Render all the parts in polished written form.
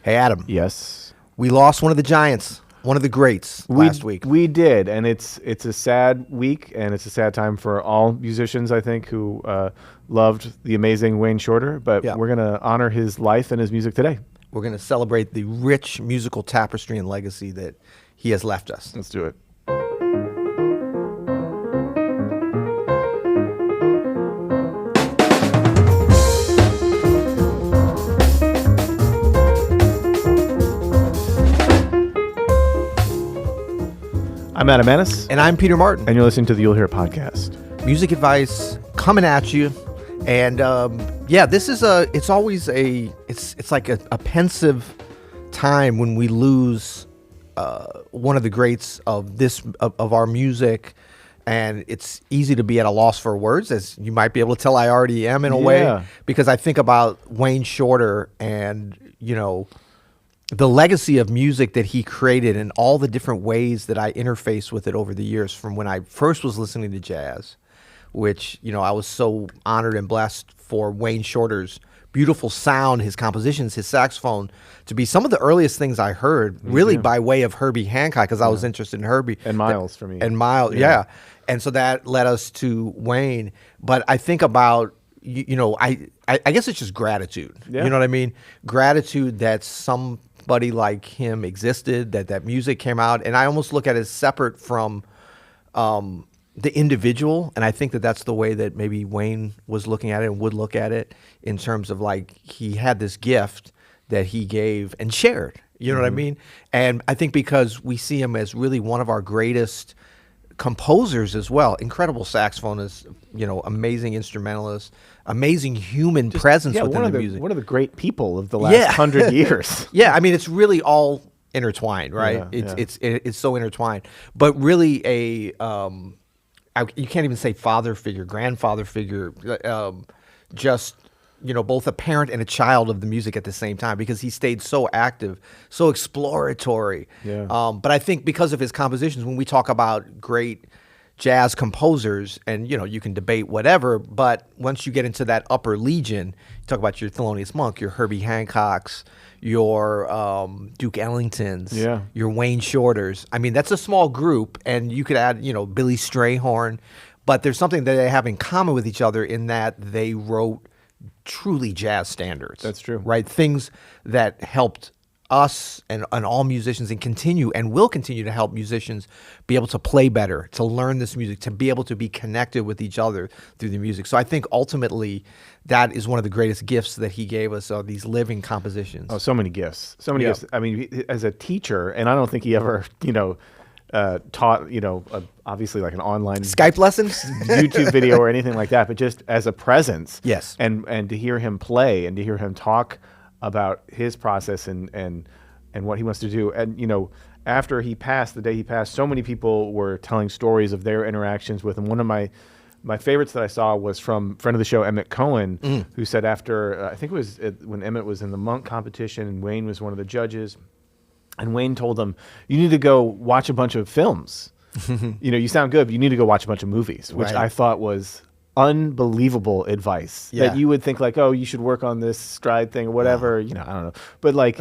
Hey, Adam. Yes. We lost one of the giants, one of the greats last week. We did, and it's a sad week, and it's a sad time for all musicians, I think, who loved the amazing Wayne Shorter. But we're going to honor his life and his music today. We're going to celebrate the rich musical tapestry and legacy that he has left us. Let's do it. I'm Adam Ennis. And I'm Peter Martin. And you're listening to the You'll Hear It podcast. Music advice coming at you. And this is it's always it's like a pensive time when we lose one of the greats of our music. And it's easy to be at a loss for words, as you might be able to tell I already am in a way, because I think about Wayne Shorter and, the legacy of music that he created and all the different ways that I interface with it over the years, from when I first was listening to jazz, which, I was so honored and blessed for Wayne Shorter's beautiful sound, his compositions, his saxophone, to be some of the earliest things I heard, really by way of Herbie Hancock, because I was interested in Herbie. And Miles for me. And Miles, And so that led us to Wayne. But I think about, I guess it's just gratitude. Yeah. You know what I mean? Gratitude that somebody like him existed, that music came out. And I almost look at it as separate from the individual. And I think that's the way that maybe Wayne was looking at it and would look at it, in terms of like he had this gift that he gave and shared. You know what I mean? And I think because we see him as really one of our greatest composers as well, incredible saxophonist, amazing instrumentalist, amazing human presence within the music. One of the great people of the last 100 years. Yeah, I mean, it's really all intertwined, right? It's so intertwined. But really you can't even say father figure, grandfather figure, just both a parent and a child of the music at the same time, because he stayed so active, so exploratory. Yeah. But I think because of his compositions, when we talk about great jazz composers, and you can debate whatever, but once you get into that upper legion, you talk about your Thelonious Monk, your Herbie Hancocks, your Duke Ellingtons, your Wayne Shorters. I mean, that's a small group, and you could add, Billy Strayhorn, but there's something that they have in common with each other in that they wrote truly jazz standards. That's true. Right? Things that helped us and all musicians, and will continue to help musicians be able to play better, to learn this music, to be able to be connected with each other through the music. So I think ultimately that is one of the greatest gifts that he gave us, are these living compositions. Oh, so many gifts. So many gifts. I mean, as a teacher, and I don't think he ever, taught, obviously like an online Skype lessons, YouTube video or anything like that, but just as a presence. Yes. And to hear him play and to hear him talk about his process and what he wants to do. And, after he passed, the day he passed, so many people were telling stories of their interactions with him. One of my favorites that I saw was from friend of the show, Emmett Cohen, who said after, I think it was when Emmett was in the Monk competition and Wayne was one of the judges, and Wayne told him, you need to go watch a bunch of films. You sound good, but you need to go watch a bunch of movies, which I thought was unbelievable advice. That you would think like, oh, you should work on this stride thing or whatever. I don't know. But like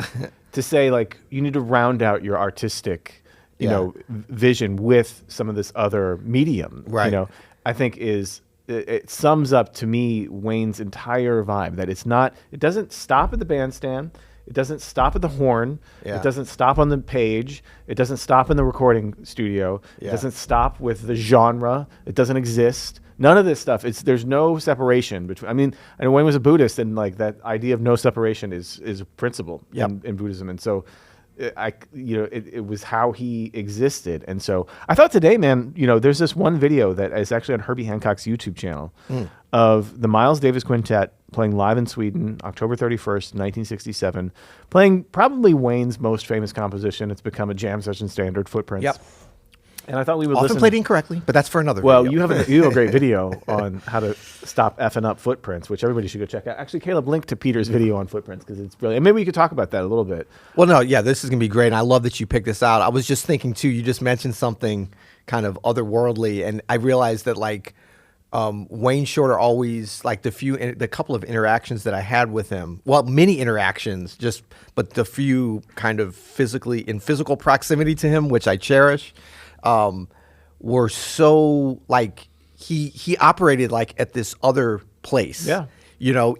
to say like, you need to round out your artistic, vision with some of this other medium, right. I think it sums up to me Wayne's entire vibe, that it doesn't stop at the bandstand. It doesn't stop at the horn. Yeah. It doesn't stop on the page. It doesn't stop in the recording studio. It doesn't stop with the genre. It doesn't exist. None of this stuff. There's no separation between. I mean, I know Wayne was a Buddhist, and like that idea of no separation is a principle in Buddhism, and so it was how he existed. And so I thought today, man, there's this one video that is actually on Herbie Hancock's YouTube channel of the Miles Davis Quintet playing live in Sweden, October 31st, 1967, playing probably Wayne's most famous composition. It's become a jam session standard, Footprints. Yep. And I thought we would often listen. played incorrectly, but that's for another Well, video. you have a great video on how to stop effing up Footprints, which everybody should go check out. Actually, Caleb, link to Peter's video on Footprints because it's brilliant. And maybe we could talk about that a little bit. Well, no, this is going to be great. And I love that you picked this out. I was just thinking, too, you just mentioned something kind of otherworldly, and I realized that, like, Wayne Shorter always, like the couple of interactions that I had with him, well, many interactions, but the few kind of physical proximity to him, which I cherish, were so like he operated like at this other place. Yeah.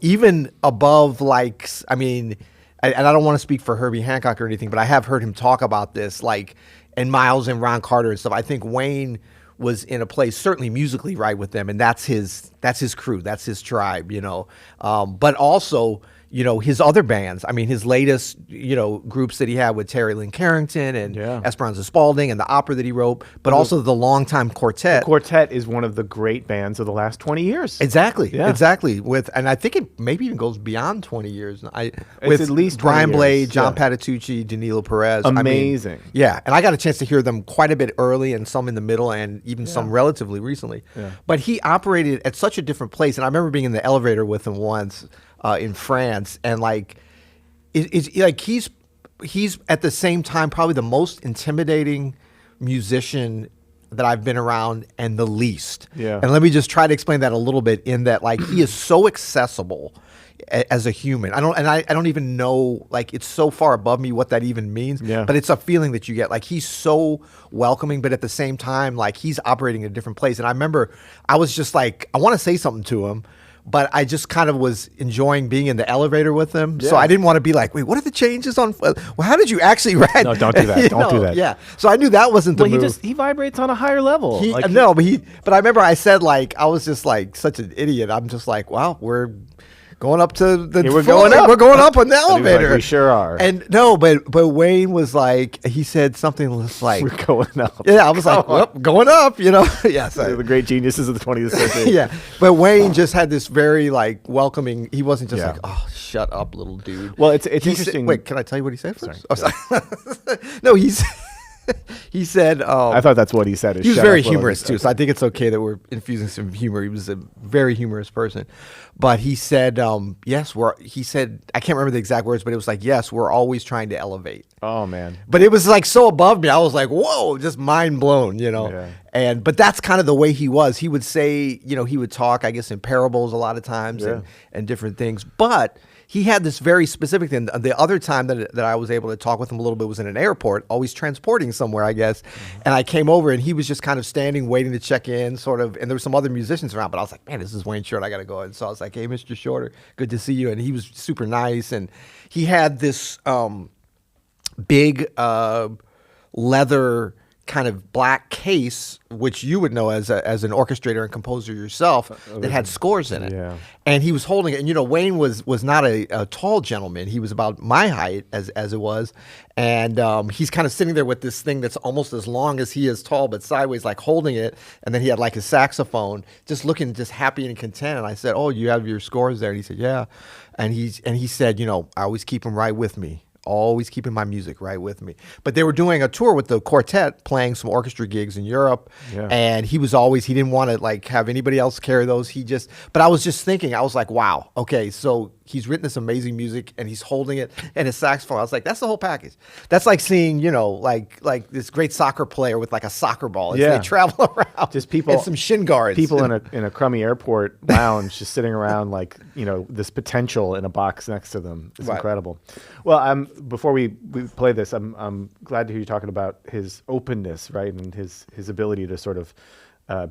Even above, like, I mean, and I don't want to speak for Herbie Hancock or anything, but I have heard him talk about this, like, and Miles and Ron Carter and stuff. I think Wayne was in a place, certainly musically, right with them, and that's his crew, that's his tribe, but also, his other bands. I mean, his latest, groups that he had with Terry Lynn Carrington and Esperanza Spalding and the opera that he wrote, but also the longtime quartet. The quartet is one of the great bands of the last 20 years. Exactly, Yeah. exactly. And I think it maybe even goes beyond 20 years. It's at least 20 Brian years. Blade, John Yeah. Patitucci, Danilo Perez. Amazing. Yeah, and I got a chance to hear them quite a bit early and some in the middle and even some relatively recently. Yeah. But he operated at such a different place. And I remember being in the elevator with him once in France, and like, it's like he's at the same time probably the most intimidating musician that I've been around and the least. Yeah. And let me just try to explain that a little bit, in that, like, he is so accessible as a human. I don't even know, like, it's so far above me what that even means. Yeah. But it's a feeling that you get. Like, he's so welcoming, but at the same time, like, he's operating in a different place. And I remember I was just like, I want to say something to him, but I just kind of was enjoying being in the elevator with him. So I didn't want to be like, wait, what are the changes on? Well, how did you actually write? No, don't do that. Don't do that. Yeah. So I knew that wasn't the move. He vibrates on a higher level. But I remember I said, like, I was just like such an idiot. I'm just like, wow, we're going up to the we're floor. going up. We're going up on the And he was like, elevator. we sure are. And no, but Wayne was like, he said something like, We're going up. yeah, I was like, well, going up, Yeah, They're the great geniuses of the 20th century. yeah. But Wayne just had this very, like, welcoming. He wasn't just Yeah. like, oh, shut up, little dude. Well, it's He said- interesting. wait, can I tell you what he said first? Sorry. Oh, sorry. No, he said. I thought that's what he said. He was very humorous too, so I think it's okay that we're infusing some humor. He was a very humorous person, but he said, "Yes, He said, I can't remember the exact words, but it was like, "Yes, we're always trying to elevate." Oh, man. But it was like so above me. I was like, "Whoa!" Just mind blown, Yeah. But that's kind of the way he was. He would say, he would talk, I guess, in parables a lot of times and different things, but he had this very specific thing. The other time that I was able to talk with him a little bit was in an airport, always transporting somewhere, I guess. Mm-hmm. And I came over and he was just kind of standing, waiting to check in, sort of. And there were some other musicians around, but I was like, man, this is Wayne Shorter. I got to go. And so I was like, hey, Mr. Shorter, good to see you. And he was super nice. And he had this big leather kind of black case, which you would know as an orchestrator and composer yourself, that had scores in it. Yeah. And he was holding it. And, Wayne was not a tall gentleman. He was about my height as it was. And he's kind of sitting there with this thing that's almost as long as he is tall, but sideways, like holding it. And then he had like his saxophone, just looking just happy and content. And I said, oh, you have your scores there? And he said, yeah. And he said, I always keep them right with me. Always keeping my music right with me. But they were doing a tour with the quartet, playing some orchestra gigs in Europe. Yeah. And he didn't want to like have anybody else carry those. But I was just thinking, I was like, wow, okay, so he's written this amazing music and he's holding it and his saxophone. I was like, that's the whole package. That's like seeing, like this great soccer player with like a soccer ball as they travel around. Just people, and some shin guards. People in a crummy airport lounge, just sitting around like, this potential in a box next to them. It's incredible. Well, before we play this, I'm glad to hear you talking about his openness, right, and his ability to sort of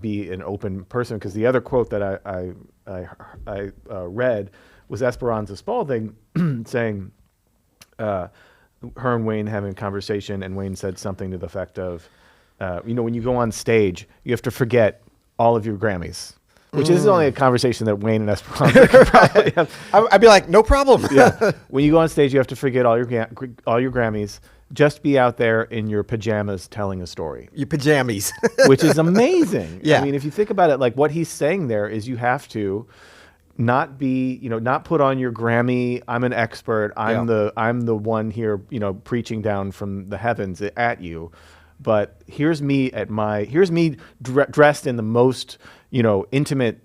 be an open person. Because the other quote that I read was Esperanza Spalding saying, her and Wayne having a conversation, and Wayne said something to the effect of, when you go on stage, you have to forget all of your Grammys. Which is only a conversation that Wayne and Esperanza could probably have. I'd be like, no problem. Yeah. When you go on stage, you have to forget all your Grammys. Just be out there in your pajamas telling a story. Your pajamas. Which is amazing. Yeah. I mean, if you think about it, like what he's saying there is you have to not be, not put on your Grammy, I'm an expert, I'm the one here, preaching down from the heavens at you. But here's me dressed in the most, intimate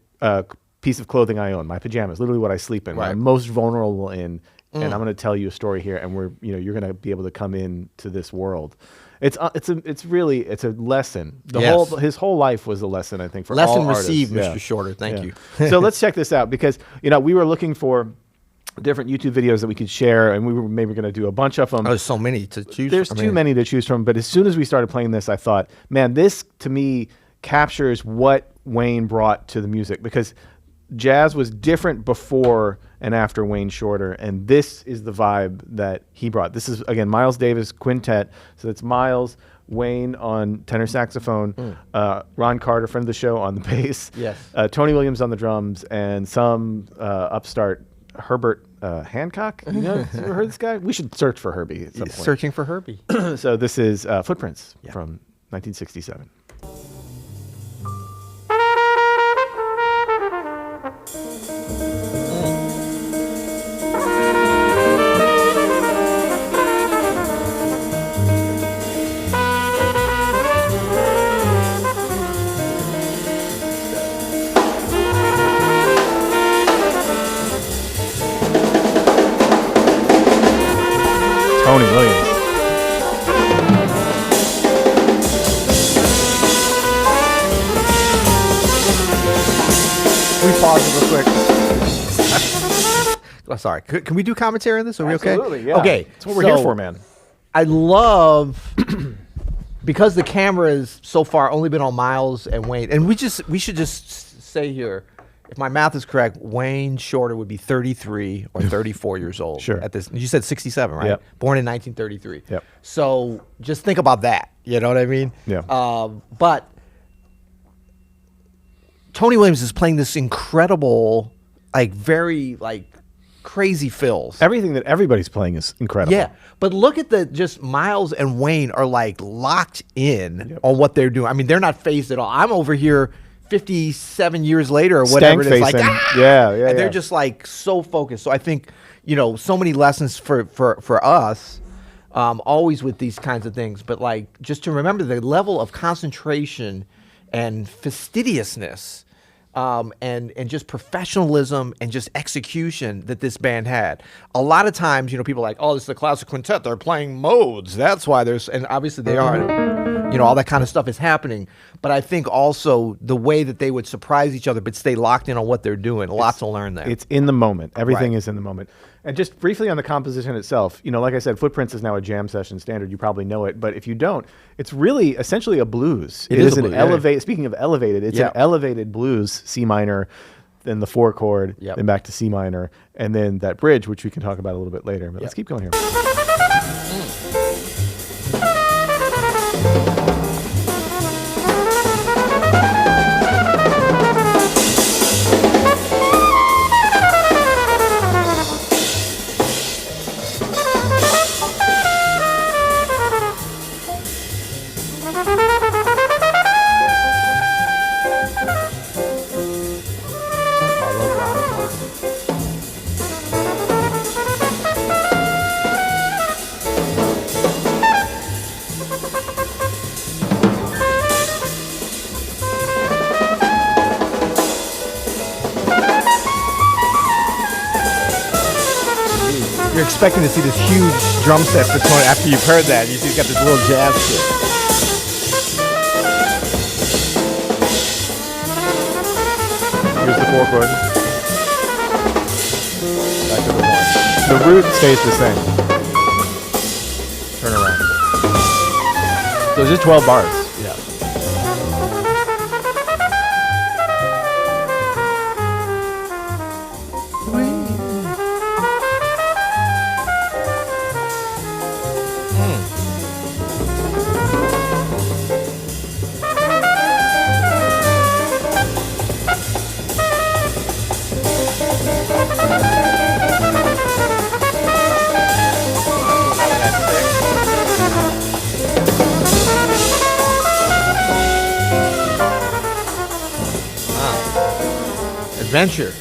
piece of clothing I own, my pajamas, literally what I sleep in, what I'm most vulnerable in and I'm going to tell you a story here, and you're going to be able to come into this world. It's a lesson. His whole life was a lesson, I think, for lesson all received, artists. Mr. Shorter. Thank you. So let's check this out, because we were looking for different YouTube videos that we could share, and we were maybe going to do a bunch of them. There's so many to choose. There's too many to choose from. But as soon as we started playing this, I thought, man, this to me captures what Wayne brought to the music, because jazz was different before and after Wayne Shorter, and this is the vibe that he brought. This is, again, Miles Davis Quintet. So it's Miles, Wayne on tenor saxophone, Ron Carter, friend of the show, on the bass, yes, Tony Williams on the drums, and some upstart Herbert Hancock. Have you ever heard this guy? We should search for Herbie at some point. Searching for Herbie. So this is Footprints from 1967. Tony Williams. Can we pause it real quick? Oh, sorry. Can we do commentary on this? Are we okay? Absolutely, yeah. Okay. That's what we're here for, man. I love because the camera has so far only been on Miles and Wayne, and we should just say here, if my math is correct, Wayne Shorter would be 33 or 34 years old. Sure. At this, you said 67, right? Yep. Born in 1933. Yep. So just think about that. You know what I mean? Yeah. But Tony Williams is playing this incredible, very crazy fills. Everything that everybody's playing is incredible. Yeah, but look at just Miles and Wayne are locked in on what they're doing. I mean, they're not phased at all. I'm over here 57 years later or whatever it is, and they're just so focused. So I think, so many lessons for us, always with these kinds of things, but just to remember the level of concentration and fastidiousness, and just professionalism and just execution that this band had. A lot of times, people are like, oh, this is the classic quintet. They're playing modes. That's why and obviously they are. All that kind of stuff is happening. But I think also the way that they would surprise each other but stay locked in on what they're doing. Lots to learn there. It's in the moment. Everything is in the moment. And just briefly on the composition itself, like I said, Footprints is now a jam session standard. You probably know it. But if you don't, it's really essentially a blues. It is an elevated. Speaking of elevated, it's an elevated blues, C minor, then the 4 chord, then back to C minor, and then that bridge, which we can talk about a little bit later. But let's keep going here. You're expecting to see this huge drum set for Tony after you've heard that. You see he's got this little jazz shit. Here's the 4 chord. Back to the 1. The root stays the same. Turn around. So it's just 12 bars. Yeah. Adventure.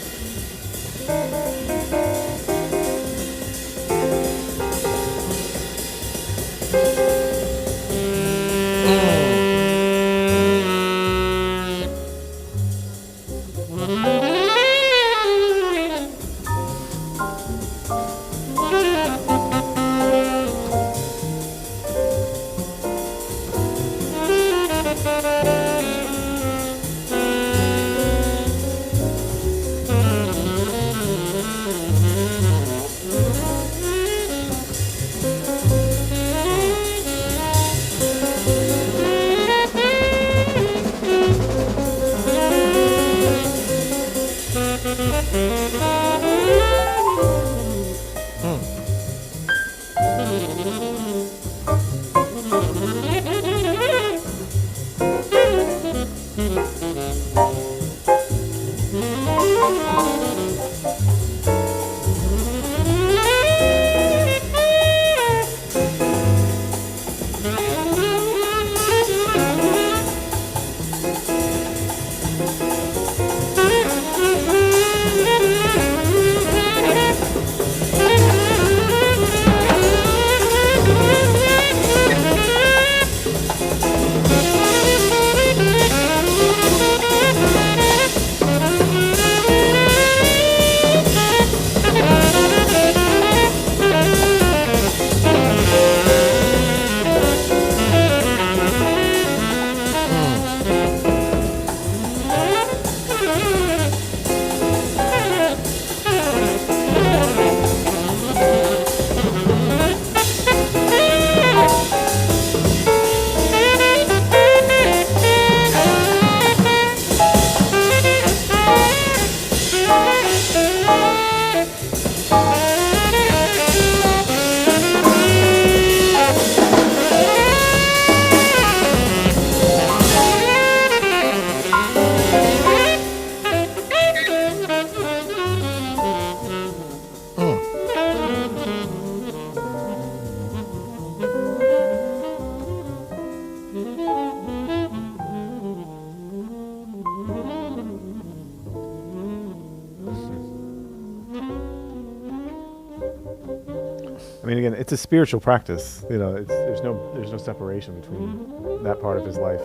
I mean, again, it's a spiritual practice. You know, there's no separation between that part of his life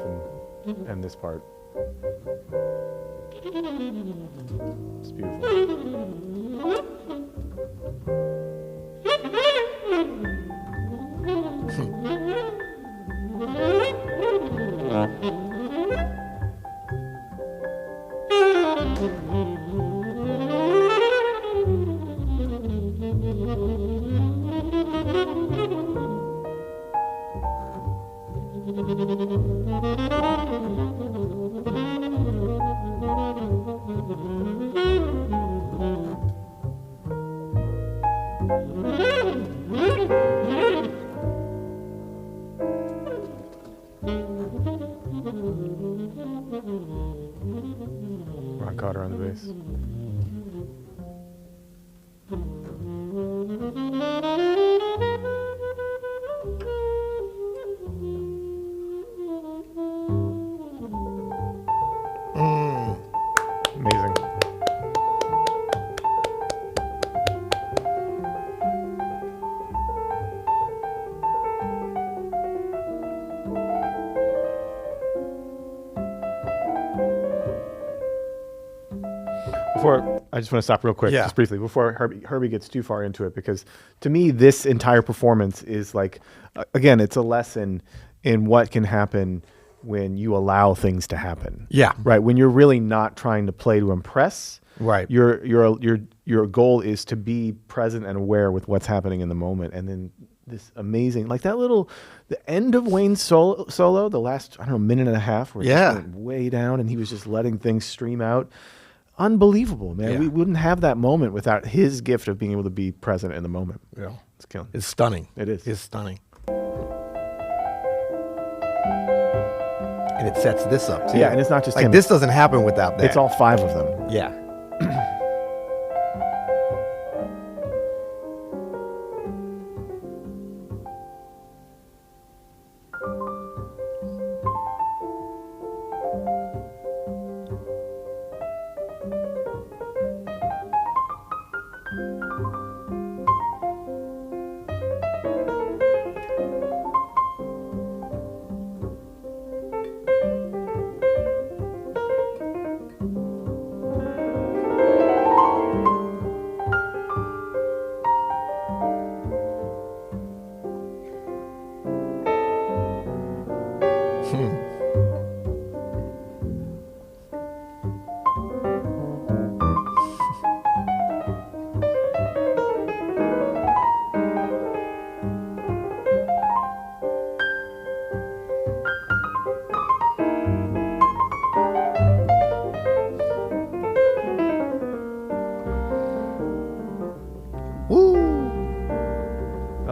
and this part. It's beautiful. Ron Carter on the bass. Amazing. Before I just want to stop real quick, Yeah. just briefly, before Herbie gets too far into it, because to me, this entire performance is like, again, it's a lesson in what can happen when you allow things to happen. Yeah. Right. When you're really not trying to play to impress. Right. Your goal is to be present and aware with what's happening in the moment, and then this amazing, like the end of Wayne's solo, the last, I don't know, minute and a half, where it just went way down, and he was just letting things stream out. Unbelievable, man. Yeah. We wouldn't have that moment without his gift of being able to be present in the moment. Yeah. It's killing. It's stunning. It is. It's stunning. And it sets this up too. Yeah, and it's not just like him. this doesn't happen without that. It's all five of them. Yeah.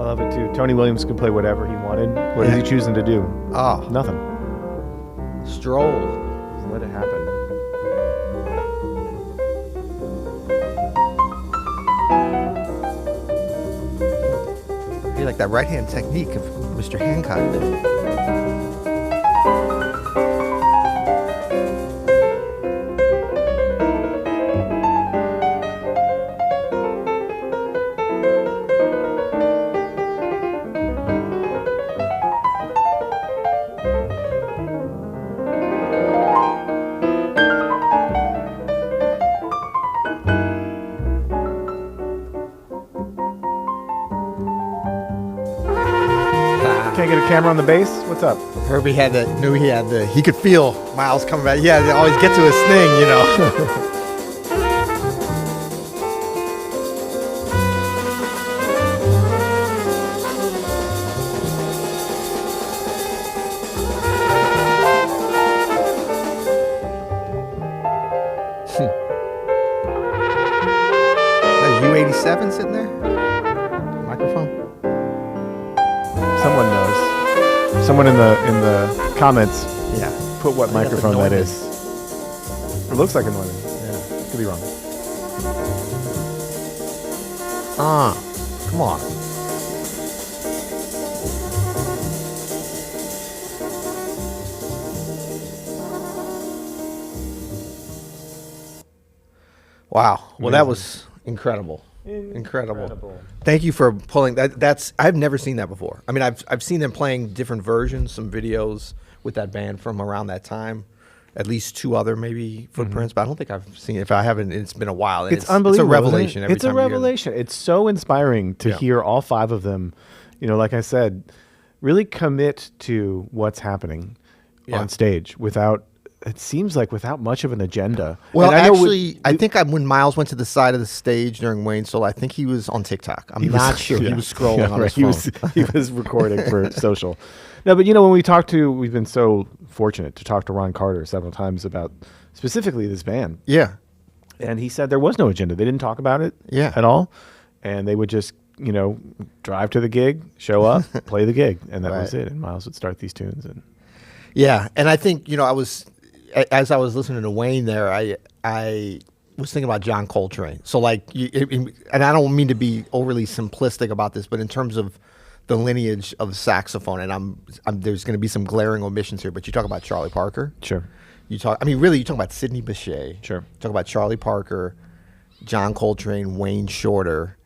love it too. Tony Williams could play whatever he wanted. What is he choosing to do? Oh, Nothing. Stroll. Just let it happen. You like that right hand technique of Mr. Hancock there. Can't get a camera on the bass? What's up? Herbie knew he could feel Miles coming back. Yeah, they always get to his thing, you know. That U87 sitting there? Microphone? Someone knows. Someone in the comments Yeah. put what I think that's a microphone that Neumann. is. It looks like a Neumann. Yeah. Could be wrong. Come on. Wow. Well, that was incredible. Incredible. Thank you for pulling that. I've never seen that before. I mean, I've seen them playing different versions, some videos with that band from around that time. At least two other maybe footprints, but I don't think I've seen it. If I haven't, it's been a while. And It's unbelievable. It's a revelation. Isn't it? It's a revelation. It's so inspiring to Yeah. hear all five of them, like I said, really commit to what's happening Yeah. on stage without much of an agenda. Well, And I know actually, I think when Miles went to the side of the stage during Wayne's Soul, I think he was on TikTok. I'm not sure. He was scrolling on his phone. He was recording for social. No, but we've been so fortunate to talk to Ron Carter several times about specifically this band. Yeah. And he said there was no agenda. They didn't talk about it at all. And they would just, drive to the gig, show up, play the gig. And that was it. And Miles would start these tunes. Yeah. And I think, as I was listening to Wayne there, I was thinking about John Coltrane. So and I don't mean to be overly simplistic about this, but in terms of the lineage of saxophone, and there's going to be some glaring omissions here, but you talk about Charlie Parker. Sure. You talk about Sidney Bechet. Sure. You talk about Charlie Parker, John Coltrane, Wayne Shorter.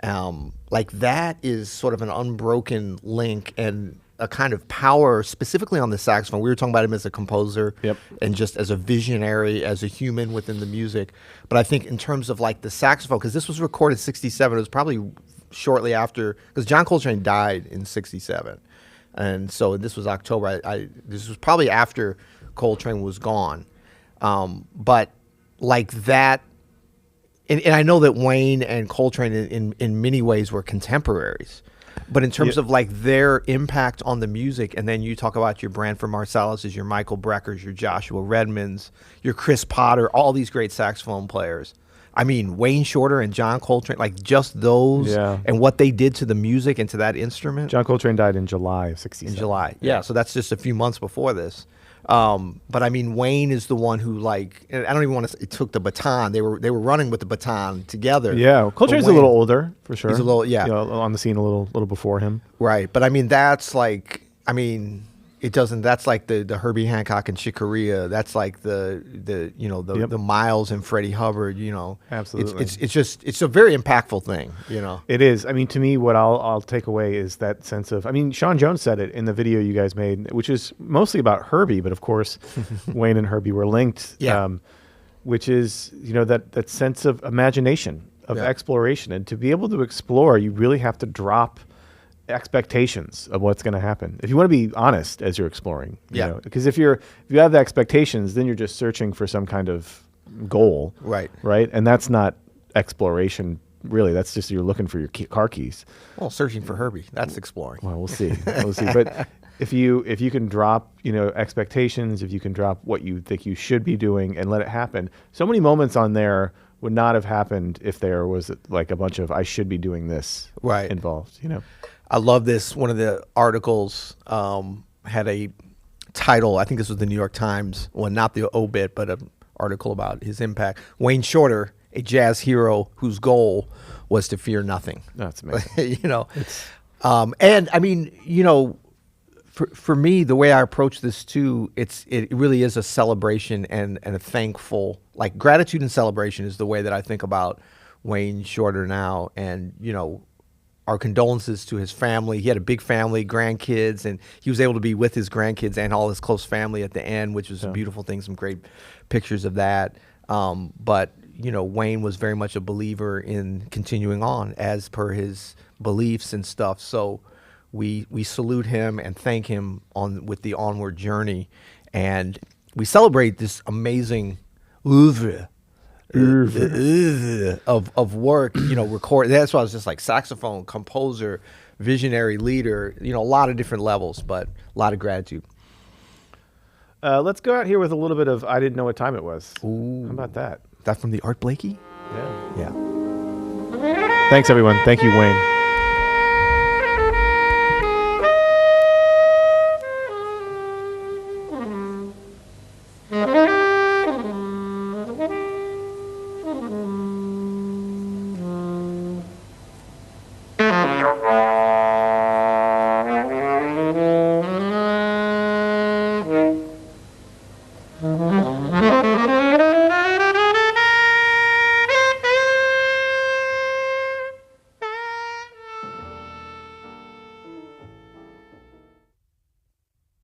That is sort of an unbroken link and a kind of power specifically on the saxophone. We were talking about him as a composer and just as a visionary, as a human within the music. But I think in terms of the saxophone, because this was recorded 67, it was probably shortly after, because John Coltrane died in 67. And so this was October. This was probably after Coltrane was gone. But that, and I know that Wayne and Coltrane in many ways were contemporaries. But in terms of their impact on the music, and then you talk about your Branford Marsalis's, your Michael Breckers, your Joshua Redmonds, your Chris Potter, all these great saxophone players. I mean, Wayne Shorter and John Coltrane, just those and what they did to the music and to that instrument. John Coltrane died in July of 67. In July. Yeah, so that's just a few months before this. But I mean, Wayne is the one who and I don't even want to say took the baton. They were running with the baton together. Yeah, Coltrane's a little older for sure. He's a little on the scene a little before him. Right, but I mean it doesn't. That's the Herbie Hancock and Chick Corea. That's the Miles and Freddie Hubbard. Absolutely. It's a very impactful thing. It is. I mean, to me, what I'll take away is that sense of. I mean, Sean Jones said it in the video you guys made, which is mostly about Herbie, but of course, Wayne and Herbie were linked. Yeah. Which is that sense of imagination, of exploration, and to be able to explore, you really have to drop expectations of what's going to happen. If you want to be honest as you're exploring, because if you have the expectations, then you're just searching for some kind of goal, right, and that's not exploration. Really, that's just you're looking for your car keys. Well, searching for Herbie, that's exploring. Well, we'll see. But if you can drop expectations, if you can drop what you think you should be doing and let it happen. So many moments on there would not have happened if there was like a bunch of I should be doing this Right. involved. You know. I love this. One of the articles had a title. I think this was the New York Times. Well, not the obit, but an article about his impact. Wayne Shorter, a jazz hero whose goal was to fear nothing. That's amazing. You know, and I mean, you know, for me, the way I approach this too, it really is a celebration and a thankful, like gratitude and celebration is the way that I think about Wayne Shorter now. And, you know, our condolences to his family. He had a big family, grandkids, and he was able to be with his grandkids and all his close family at the end, which was a beautiful thing. Some great pictures of that. But, you know, Wayne was very much a believer in continuing on as per his beliefs and stuff. So we salute him and thank him with the onward journey. And we celebrate this amazing oeuvre of work, you know, record. That's why I was just like saxophone, composer, visionary leader, you know, a lot of different levels, but a lot of gratitude. Let's go out here with a little bit of I Didn't Know What Time It Was. Ooh. How about that? That from the Art Blakey? Yeah. Yeah. Thanks, everyone. Thank you, Wayne.